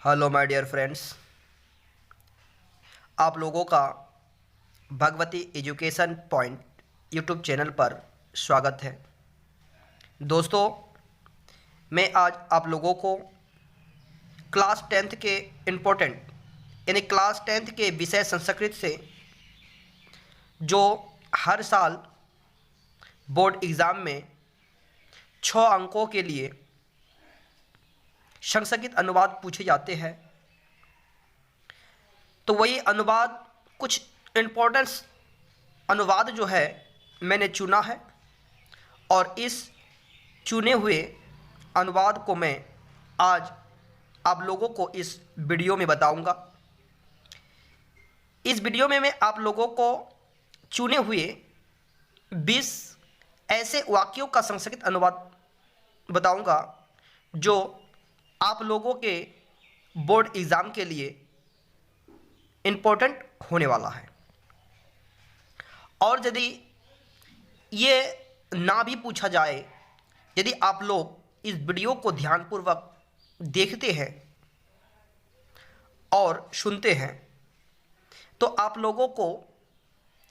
Hello my dear friends, आप लोगों का Bhagwati education point YouTube channel पर स्वागत है। दोस्तों, मैं आज आप लोगों को क्लास 10th के इम्पोर्टेंट यानी क्लास 10th के विषय संस्कृत से जो हर साल बोर्ड एग्ज़ाम में 6 अंकों के लिए संस्कृत अनुवाद पूछे जाते हैं, तो वही अनुवाद कुछ इम्पोर्टेंस अनुवाद जो है मैंने चुना है और इस चुने हुए अनुवाद को मैं आज आप लोगों को इस वीडियो में बताऊंगा। इस वीडियो में मैं आप लोगों को चुने हुए 20 ऐसे वाक्यों का संस्कृत अनुवाद बताऊंगा जो आप लोगों के बोर्ड एग्ज़ाम के लिए इम्पोर्टेंट होने वाला है। और यदि ये ना भी पूछा जाए, यदि आप लोग इस वीडियो को ध्यानपूर्वक देखते हैं और सुनते हैं, तो आप लोगों को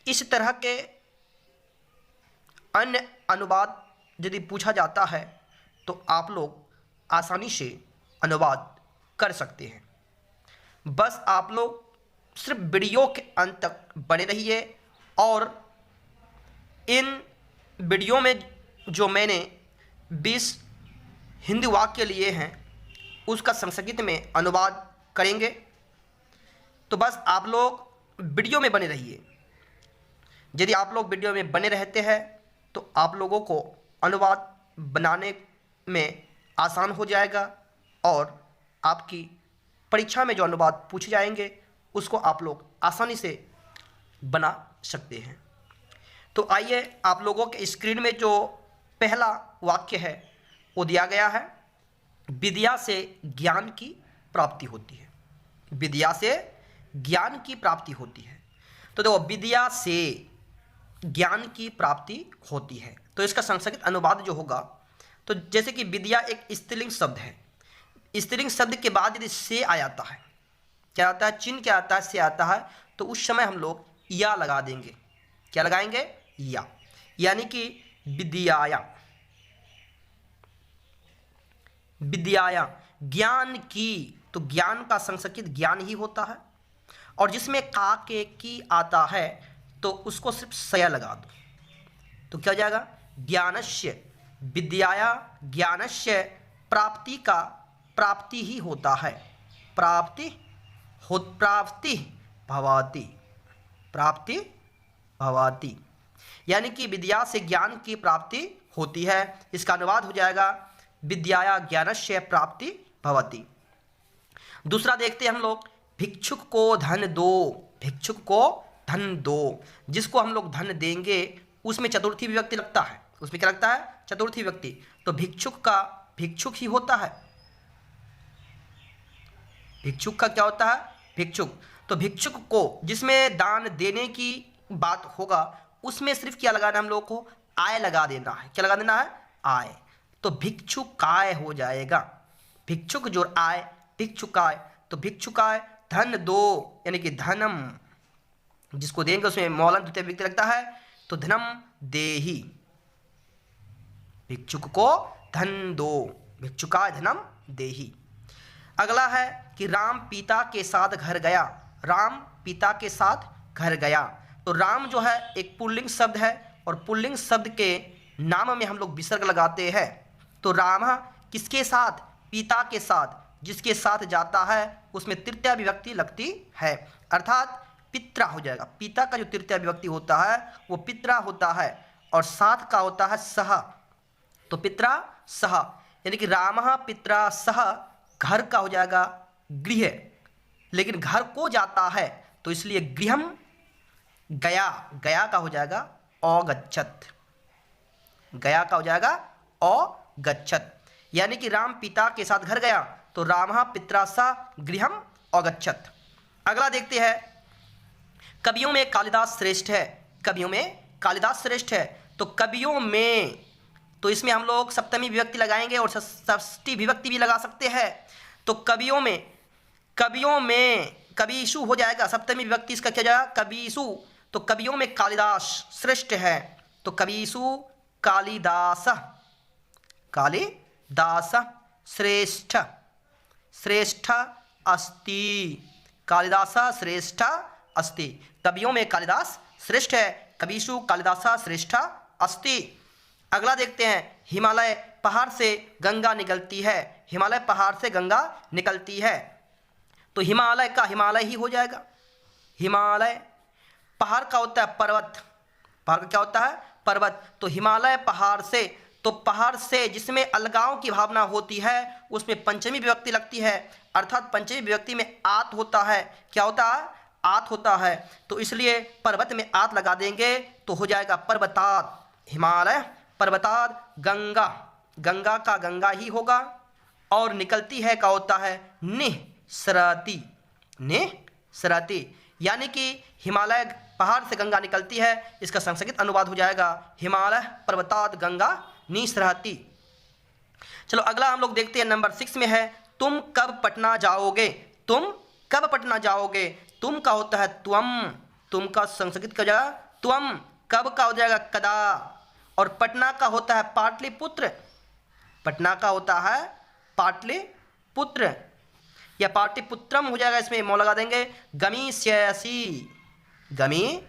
इस तरह के अन्य अनुवाद यदि पूछा जाता है तो आप लोग आसानी से अनुवाद कर सकते हैं। बस आप लोग सिर्फ वीडियो के अंत तक बने रहिए और इन वीडियो में जो मैंने 20 हिंदी वाक्य लिए हैं उसका संस्कृत में अनुवाद करेंगे। तो बस आप लोग वीडियो में बने रहिए। यदि आप लोग वीडियो में बने रहते हैं तो आप लोगों को अनुवाद बनाने में आसान हो जाएगा और आपकी परीक्षा में जो अनुवाद पूछे जाएंगे उसको आप लोग आसानी से बना सकते हैं। तो आइए, आप लोगों के स्क्रीन में जो पहला वाक्य है वो दिया गया है, विद्या से ज्ञान की प्राप्ति होती है। विद्या से ज्ञान की प्राप्ति होती है। तो देखो, विद्या से ज्ञान की प्राप्ति होती है, तो इसका संस्कृत अनुवाद जो होगा, तो जैसे कि विद्या एक स्त्रीलिंग शब्द है, स्त्रीलिंग शब्द के बाद यदि से आ जाता है, क्या आता है, चिन्ह क्या आता है, से आता है, तो उस समय हम लोग या लगा देंगे। क्या लगाएंगे? या, यानी कि विद्याया, विद्याया ज्ञान की, तो ज्ञान का संस्कृत ज्ञान ही होता है। और जिसमें का के की आता है तो उसको सिर्फ सया लगा दो, तो क्या हो जाएगा? ज्ञानस्य, विद्याया ज्ञानस्य प्राप्ति का प्राप्ति ही होता है। प्राप्ति भवाति, प्राप्ति भवाति, यानी कि विद्या से ज्ञान की प्राप्ति होती है। इसका अनुवाद हो जाएगा विद्याया ज्ञानस्य प्राप्ति भवति। दूसरा देखते हैं हम लोग, भिक्षुक को धन दो। भिक्षुक को धन दो, जिसको हम लोग धन देंगे उसमें चतुर्थी विभक्ति लगता है। उसमें क्या लगता है? चतुर्थी विभक्ति। तो भिक्षुक का भिक्षुक ही होता है। भिक्षुक का क्या होता है? भिक्षुक। तो भिक्षुक को जिसमें दान देने की बात होगा उसमें सिर्फ क्या लगाना है हम लोग को? आय लगा देना है। क्या लगा देना है? आय। तो भिक्षुकाय हो जाएगा। भिक्षुक जो आय, भिक्षुकाय, तो भिक्षुकाय धन दो, यानी कि धनम, जिसको देंगे उसमें मौलन द्वितीय विभक्ति लगता है, तो धनम देहि। भिक्षुक को धन दो, भिक्षुकाय धनम देहि। अगला है कि राम पिता के साथ घर गया। राम पिता के साथ घर गया, तो राम जो है एक पुल्लिंग शब्द है और पुल्लिंग शब्द के नाम में हम लोग विसर्ग लगाते हैं। तो राम किसके साथ? पिता के साथ। जिसके साथ जाता है उसमें तृतीया विभक्ति लगती है, अर्थात पित्रा हो जाएगा। पिता का जो तृतीया विभक्ति होता है वो पित्रा होता है और साथ का होता है सह, तो पित्रा सह, यानी कि राम पित्रा सह घर का हो जाएगा गृह, लेकिन घर को जाता है तो इसलिए गृहम गया, गया का हो जाएगा अगच्छत, गया का हो जाएगा अगच्छत, यानी कि राम पिता के साथ घर गया तो राम पित्रा सा गृहम अगच्छत। अगला देखते हैं, कवियों में कालिदास श्रेष्ठ है। कवियों में कालिदास श्रेष्ठ है, तो कवियों में, तो इसमें हम लोग सप्तमी विभक्ति लगाएंगे और षष्ठी विभक्ति भी लगा सकते हैं। तो कवियों में कवियों में कविषु हो जाएगा, सप्तमी विभक्ति इसका क्या जाएगा कविषु। तो कवियों में कालिदास श्रेष्ठ है, तो कविषु कालिदास, कालिदास श्रेष्ठ, श्रेष्ठ अस्ति, कालिदास श्रेष्ठ अस्ति। कवियों में कालिदास श्रेष्ठ है, कविषु कालिदास श्रेष्ठ अस्ति। अगला देखते हैं, हिमालय पहाड़ से गंगा निकलती है, हिमालय पहाड़ से गंगा निकलती है, तो हिमालय का हिमालय ही हो जाएगा। हिमालय पहाड़ का होता है पर्वत, पहाड़ का क्या होता है पर्वत, तो हिमालय पहाड़ से, तो पहाड़ से जिसमें अलगाव की भावना होती है उसमें पंचमी विभक्ति लगती है, अर्थात पंचमी विभक्ति में आत होता है, क्या होता है आत होता है, तो इसलिए पर्वत में आत लगा देंगे तो हो जाएगा पर्वतात। हिमालय पर्वतात गंगा, गंगा का गंगा ही होगा, और निकलती है का होता है निःसरति, निःसरति, यानी कि हिमालय पहाड़ से गंगा निकलती है, इसका संस्कृत अनुवाद हो जाएगा हिमालय पर्वतात गंगा निःसरति। चलो अगला हम लोग देखते हैं, नंबर 6 में है, तुम कब पटना जाओगे, तुम कब पटना जाओगे। तुम का होता है त्वम, तुम का संस्कृत का जाएगा त्वम, कब का हो जाएगा कदा, और पटना का होता है पाटलिपुत्र, पटना का होता है पाटलिपुत्र या पाटलिपुत्रम हो जाएगा, इसमें मौ लगा देंगे गमीष्यसि, गमीष्यसि,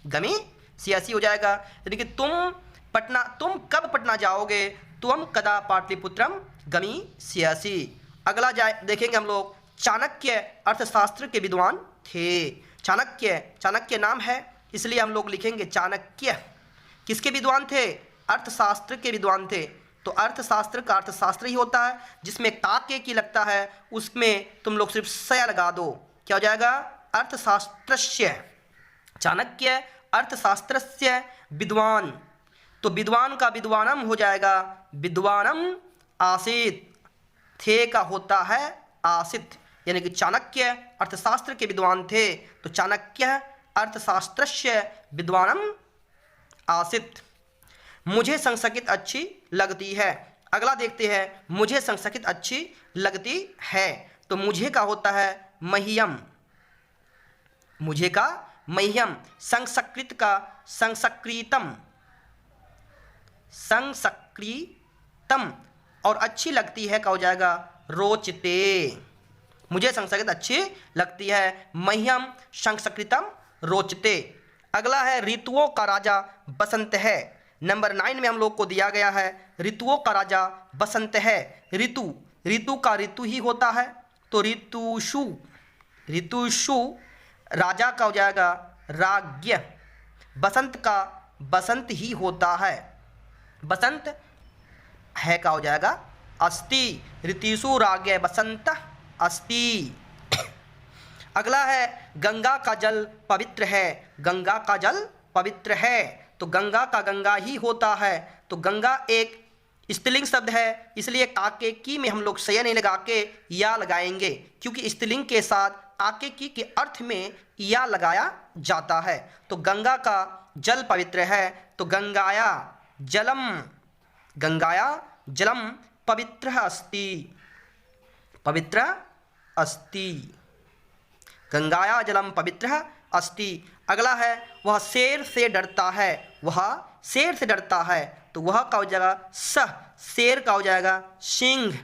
गमीष्यसि हो जाएगा, यानी कि तुम पटना, तुम कब पटना जाओगे, त्वम कदा पाटलिपुत्रम गमीष्यसि। अगला जाए देखेंगे हम लोग, चाणक्य अर्थशास्त्र के विद्वान थे, चाणक्य, चाणक्य नाम है इसलिए हम लोग लिखेंगे चाणक्य, किसके विद्वान थे अर्थशास्त्र के विद्वान थे, तो अर्थशास्त्र का अर्थशास्त्र ही होता है, जिसमें काके की लगता है उसमें तुम लोग सिर्फ सय लगा दो, क्या हो जाएगा अर्थशास्त्रस्य, चाणक्य अर्थशास्त्रस्य विद्वान, तो विद्वान का विद्वानम हो जाएगा विद्वानम आसीत, थे का होता है आसित, यानी कि चाणक्य अर्थशास्त्र के विद्वान थे, तो चाणक्य अर्थशास्त्रस्य विद्वानम आसित। मुझे संस्कृत अच्छी लगती है। अगला देखते हैं, मुझे संस्कृत अच्छी लगती है, तो मुझे का होता है मह्यम, मुझे का मह्यम, संस्कृत का संस्कृतम, संस्कृतम, और अच्छी लगती है का हो जाएगा रोचते, मुझे संस्कृत अच्छी लगती है, मह्यम संस्कृतम रोचते। अगला है, ऋतुओं का राजा बसंत है। नंबर 9 में हम लोग को दिया गया है, ऋतुओं का राजा बसंत है। ऋतु, ऋतु का ऋतु ही होता है, तो ऋतुषु, ऋतुषु, राजा का हो जाएगा राज्ञ, बसंत का बसंत ही होता है, बसंत है का हो जाएगा अस्ति, ऋतुषु राज्ञ बसंत अस्ति। अगला है, गंगा का जल पवित्र है, गंगा का जल पवित्र है, तो गंगा का गंगा ही होता है, तो गंगा एक स्त्रीलिंग शब्द है, इसलिए काके की में हम लोग सय नहीं लगा के या लगाएंगे, क्योंकि स्त्रीलिंग के साथ काके की के अर्थ में या लगाया जाता है। तो गंगा का जल पवित्र है, तो गंगाया जलम, गंगाया जलम पवित्र अस्ति, पवित्र अस्ति, गंगाया जलम पवित्र अस्ति। अगला है, वह शेर से डरता है, वह शेर से डरता है, तो वह का हो जाएगा सह, शेर का हो जाएगा सिंह,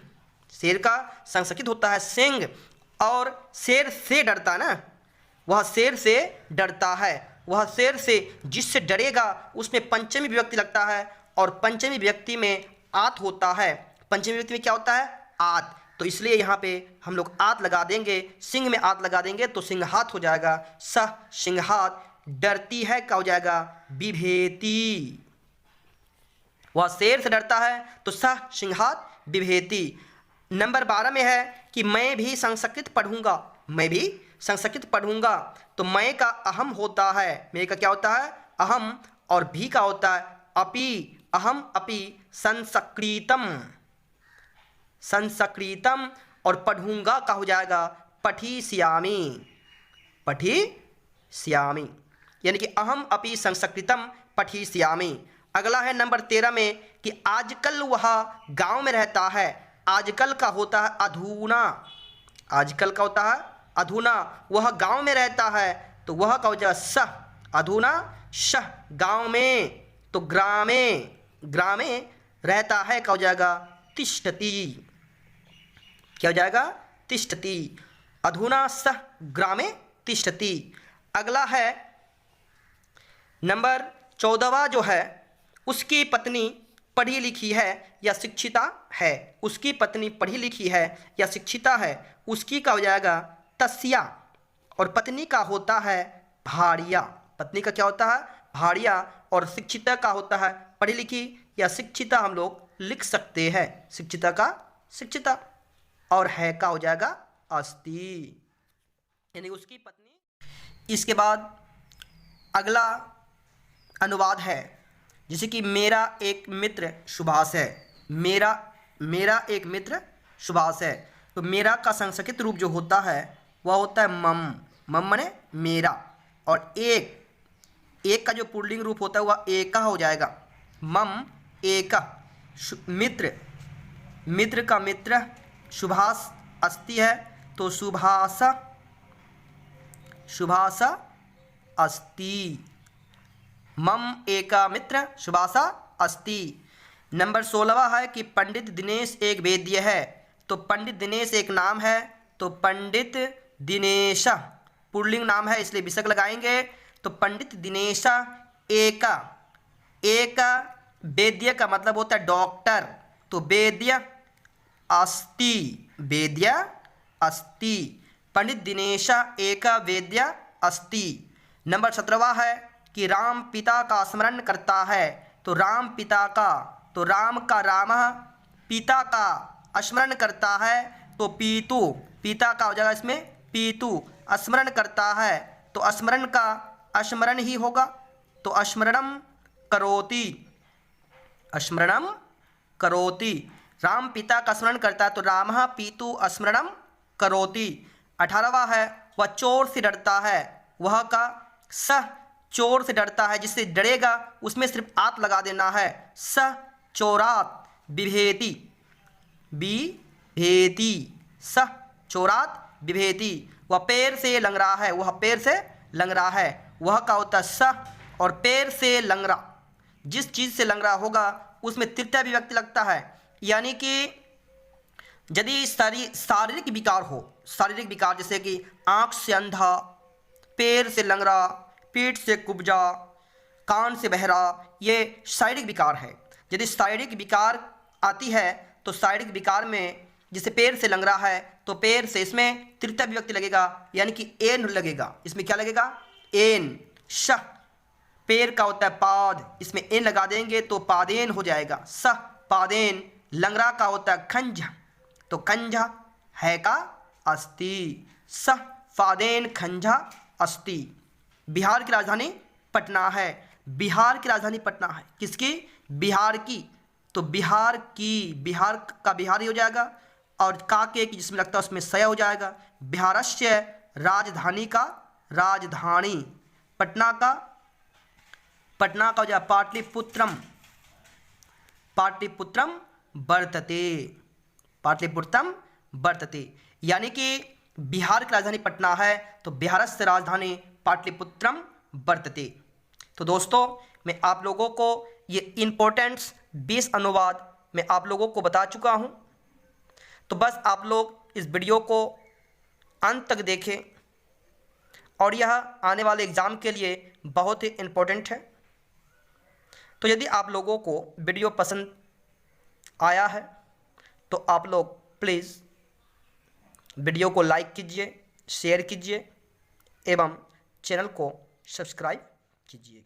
शेर का संस्कृत होता है सिंह, और शेर से डरता है ना, वह शेर से डरता है, वह शेर से जिससे डरेगा उसमें पंचमी विभक्ति लगता है, और पंचमी विभक्ति में आत होता है, पंचमी विभक्ति में क्या होता है आत, तो इसलिए यहाँ पे हम लोग आत लगा देंगे, सिंह में आत लगा देंगे तो सिंहात हो जाएगा, सह सिंहात, डरती है क्या हो जाएगा बिभेति, वह शेर से डरता है तो सह सिंहात बिभेति। नंबर 12 में है कि मैं भी संस्कृत पढ़ूंगा, मैं भी संस्कृत पढ़ूंगा, तो मैं का अहम होता है, मैं का क्या होता है अहम, और भी का होता है अपि, अहम अपि संस्कृतम, संस्कृतम, और पढ़ूंगा का हो जाएगा पठिष्यामि, पठिष्यामि, यानी कि अहम अपि संस्कृतम पठिष्यामि। अगला है नंबर 13 में कि आजकल वह गांव में रहता है, आजकल का होता है अधूना, आजकल का होता है अधूना, वह गांव में रहता है तो वह का हो जाएगा सह, अधूना शह, गांव में, तो ग्रामे, ग्रामे रहता है का हो जाएगा तिष्ठति, क्या हो जाएगा तिष्ठति, अधूना सह ग्रामे तिष्ठति। अगला है नंबर 14वां जो है, उसकी पत्नी पढ़ी लिखी है या शिक्षिता है, उसकी पत्नी पढ़ी लिखी है या शिक्षिता है, उसकी का हो जाएगा तस्या, और पत्नी का होता है भारिया, पत्नी का क्या होता है भारिया, और शिक्षिता का होता है पढ़ी लिखी या शिक्षिता, हम लोग लिख सकते हैं शिक्षिता का शिक्षिता, और है का हो जाएगा अस्ति, यानी उसकी पत्नी। इसके बाद अगला अनुवाद है, जैसे कि मेरा एक मित्र सुभाष है, मेरा एक मित्र सुभाष है, तो मेरा का संस्कृत रूप जो होता है वह होता है मम, मम माने मेरा, और एक का जो पुल्लिंग रूप होता है वह एका हो जाएगा, मम एका। मित्र का मित्र सुभाष अस्ति है, तो सुभाष अस्ति, मम एका मित्र सुभाषा अस्ति। नंबर 16वां है कि पंडित दिनेश एक वेद्य है, तो पंडित दिनेश एक नाम है, तो पंडित दिनेश पुल्लिंग नाम है इसलिए विसर्ग लगाएंगे, तो पंडित दिनेश एका, वेद्य का मतलब होता है डॉक्टर, तो वेद्य अस्ति, पंडित दिनेश एका वेद्य अस्ति। नंबर 17वां है कि राम पिता का स्मरण करता है, तो राम पिता का, तो राम का रामः, पिता का स्मरण करता है, तो पीतु, पिता का हो जाएगा इसमें पीतु, स्मरण करता है, तो स्मरण का स्मरण ही होगा, तो स्मरणम करोति, राम पिता का स्मरण करता है, तो रामः पीतु स्मरणम करोति। 18वां है वह चोर से डरता है, वह का स चोर से डरता है, जिससे डरेगा उसमें सिर्फ आत लगा देना है, स चोरात बिभेति, स चोरात बिभेति। वह पैर से लंगड़ा है, वह पैर से लंगड़ा है, वह का होता है स, और पैर से लंगड़ा, जिस चीज़ से लंगड़ा होगा उसमें तृतीय विभक्ति लगता है, यानी कि यदि शारीरिक विकार हो, शारीरिक विकार जैसे कि आँख से अंधा, पैर से लंगड़ा, पीठ से कुब्जा, कान से बहरा, ये शारीरिक विकार है। यदि शारीरिक विकार आती है तो शारीरिक विकार में जैसे पैर से लंगड़ा है तो पैर से इसमें तृतीय विभक्ति लगेगा, यानी कि एन लगेगा, इसमें क्या लगेगा एन, श, पैर का होता है पाद, इसमें एन लगा देंगे तो पादेन हो जाएगा, स पादेन। लंगड़ा का होता है खंज, तो खंज है का अस्ति, स फादेन खंजा अस्ति। बिहार की राजधानी पटना है, बिहार की राजधानी पटना है, किसकी बिहार की, तो बिहार की, बिहार का बिहारी हो जाएगा, और काके की जिसमें लगता है उसमें सय हो जाएगा। बिहारस्य राजधानी का राजधानी, पटना का हो जाएगा पाटलिपुत्रम, पाटलिपुत्रम वर्तते, यानी कि बिहार की राजधानी पटना है तो बिहारस्य राजधानी पाटलिपुत्रम वर्तते। तो दोस्तों मैं आप लोगों को ये इम्पोर्टेंट्स 20 अनुवाद मैं आप लोगों को बता चुका हूँ, तो बस आप लोग इस वीडियो को अंत तक देखें, और यह आने वाले एग्ज़ाम के लिए बहुत ही इम्पोर्टेंट है। तो यदि आप लोगों को वीडियो पसंद आया है तो आप लोग प्लीज़ वीडियो को लाइक कीजिए, शेयर कीजिए एवं चैनल को सब्सक्राइब कीजिए।